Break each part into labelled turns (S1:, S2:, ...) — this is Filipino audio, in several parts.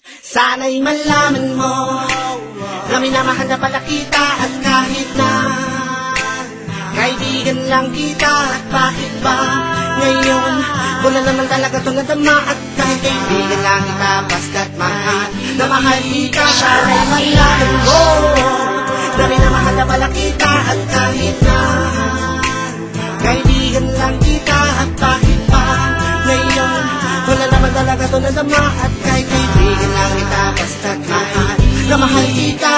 S1: Sana'y malaman mo na minamahal na pala kita. At kahit na kaibigan lang kita, at bakit ba ngayon wala naman talaga ito nadama? At kahit kaibigan lang kita, basta't mahal na mahal kita. Sana'y malaman mo na minamahal na pala kita. At kahit na kaibigan lang kita, at bakit ba ngayon wala naman talaga ito nadama? At kahit kaibigan lang kita, basta't mahal na mahal kita.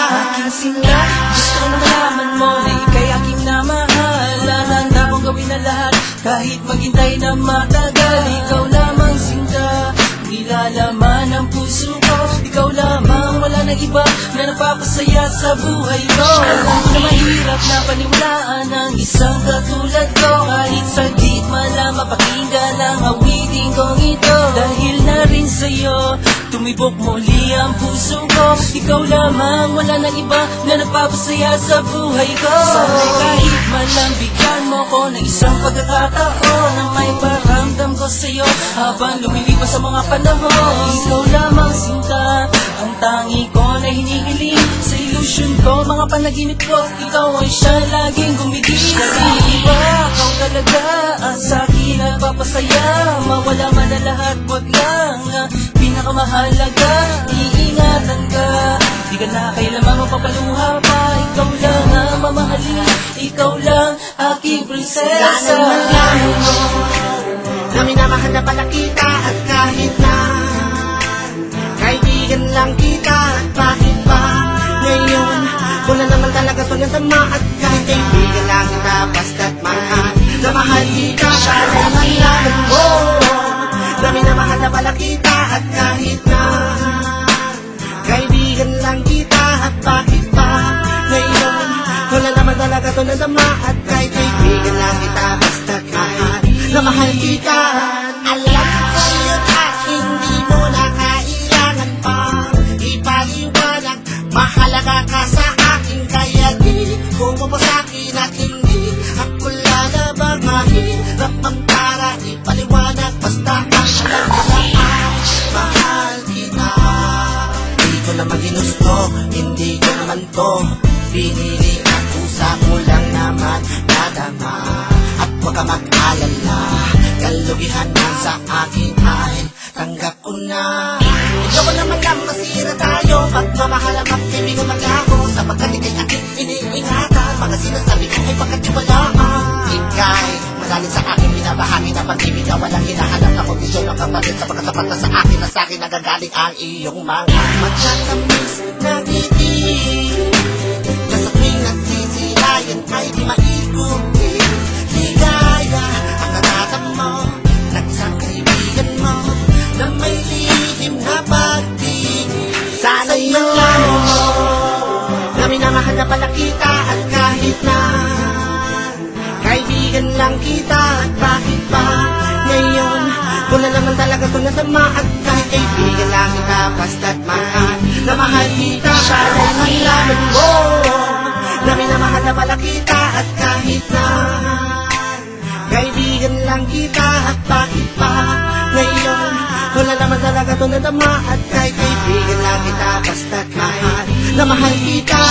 S2: Sinta, gusto ko na malaman mo na ika'y aking namahal. Handa kong gawin na lahat kahit maghintay na matagal. Ikaw lamang sinta, nilalaman ang puso ko. Ikaw lamang, wala nang iba na napapasaya sa buhay ko. Alam ko na mahirap na paniwalaan ang isang katulad ko. Kahit saglit man lang mapakinggan ang awitin kong ito. Dahil na rin sa'yo, tumibok muli ang puso ko. Ikaw lamang, wala nang iba na napapasaya sa buhay ko. Sana'y kahit man lang bigyan mo ko ng isang pagkakataon na may paramdam ko sa'yo habang lumilipas sa mga panahon. Ikaw lamang sinta, ang tangi ko na hinihiling. Sa ilusyon ko, mga panaginip ko, ikaw ay siya laging gumigiling. Kasi iba, ikaw talaga ang sa'kin nagpapasaya. Mawala man na lahat, wag lang pinakamahalaga, iingatan ka. Di ka na kailanman mapapaluha pa. Ikaw lang ang mamahalin, ikaw lang aking prinsesa.
S1: Sana'y malaman mo na minamahal na pala kita. At kahit na kaibigan lang kita, at bakit ba ngayon wala naman talaga ito nadama? At kahit kaibigan lang kita, basta't mahal na mahal kita. Sana'y malaman mo na minamahal na pala kita. At kahit na kaibigan lang kita, at bakit ba ngayon wala naman talaga ito nadama? At kahit kaibigan lang kita, basta't mahal na mahal kita. Alam ko yun at hindi mo na kailangan pang ipaliwanag. Mahalaga ka sa akin, kaya di ko mapasakin at hindi ako lalabang. Mahirap ang para ipaliwanag, basta ang alam nila ay mahal kita. Hindi ko naman ginusto, hindi ko naman to pinili. At usa mo lang naman nadama. At huwag ka mag-alala, kalugihan man sa akin ay tanggap ko na. Ikaw naman lang masira tayo, pagmamahal ang magkaibigan mag-ako. Sapagkat ika'y aking iniingatan, mga sinasabi ko ay pagkatiwalaan. Ika'y malalim sa aking binabahagi na pag-ibig na walang hinahanap na kondisyon ng kapatid. Sapagkat sapat na sa akin na sa akin nagagaling ang iyong mga matatamis na ngiti. Na sa tuwing nasisilayan ay di maikuti. Ligaya ang natatamo mo ng isang kaibigan mo na may lihim na pag-ibig. Sana'y malaman mo na minamahal na pala kita. At kahit na kaibigan lang kita, at bakit ba ngayon wala naman talaga ito nadama? At kahit kaibigan lang kita, basta't mahal na mahal kita. Sana'y malaman mo na minamahal na pala kita. At kahit na kaibigan lang kita, at bakit ba ngayon wala naman talaga ito nadama? At kahit kaibigan lang kita, basta't mahal na mahal kita.